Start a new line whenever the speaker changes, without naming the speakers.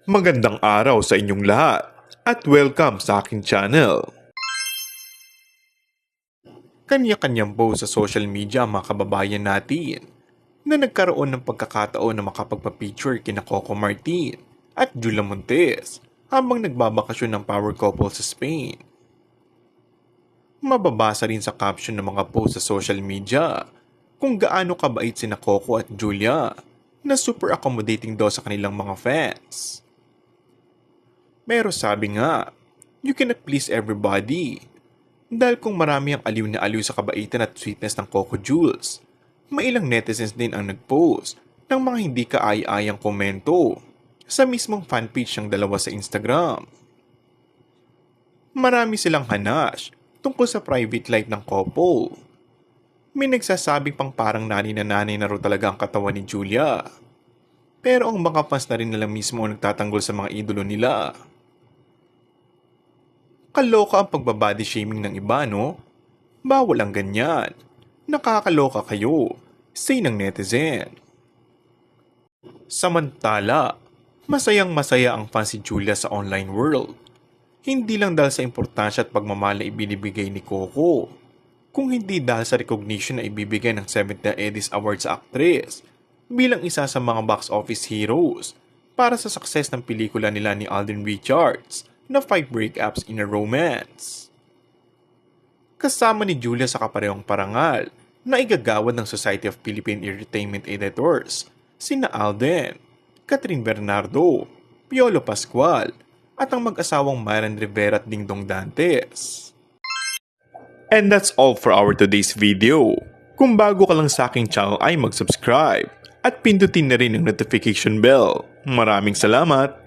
Magandang araw sa inyong lahat at welcome sa aking channel. Kanya-kanyang post sa social media ang mga kababayan natin na nagkaroon ng pagkakataon na makapagpa-picture kina Coco Martin at Julia Montes habang nagbabakasyon ng power couple sa Spain. Mababasa rin sa caption ng mga post sa social media kung gaano kabait sina Coco at Julia na super accommodating daw sa kanilang mga fans. Pero sabi nga, you cannot please everybody. Dahil kung marami ang aliw na aliw sa kabaitan at sweetness ng Coco Jules, mailang netizens din ang nag-post ng mga hindi kaaya-ayang komento sa mismong fanpage ng dalawa sa Instagram. Marami silang hanash tungkol sa private life ng couple. May nagsasabing pang parang nanay na raw talaga ang katawan ni Julia. Pero ang mga fans na rin nila mismo ang nagtatanggol sa mga idolo nila. Kaloka ang pagbabody shaming ng iba, no? Bawal ang ganyan. Nakakaloka kayo, say ng netizen. Samantala, masayang-masaya ang fan si Julia sa online world. Hindi lang dahil sa importansya at pagmamahal na ibinibigay ni Coco, kung hindi dahil sa recognition na ibibigay ng 70th Edis Awards sa actress bilang isa sa mga box office heroes para sa success ng pelikula nila ni Alden Richards na 5 Breakups in a Romance. Kasama ni Julia sa kaparehong parangal na igagawad ng Society of Philippine Entertainment Editors, sina Alden, Catherine Bernardo, Piolo Pascual, at ang mag-asawang Myron Rivera at Dingdong Dantes. And that's all for our today's video. Kung bago ka lang sa aking channel ay mag-subscribe at pindutin na rin ang notification bell. Maraming salamat!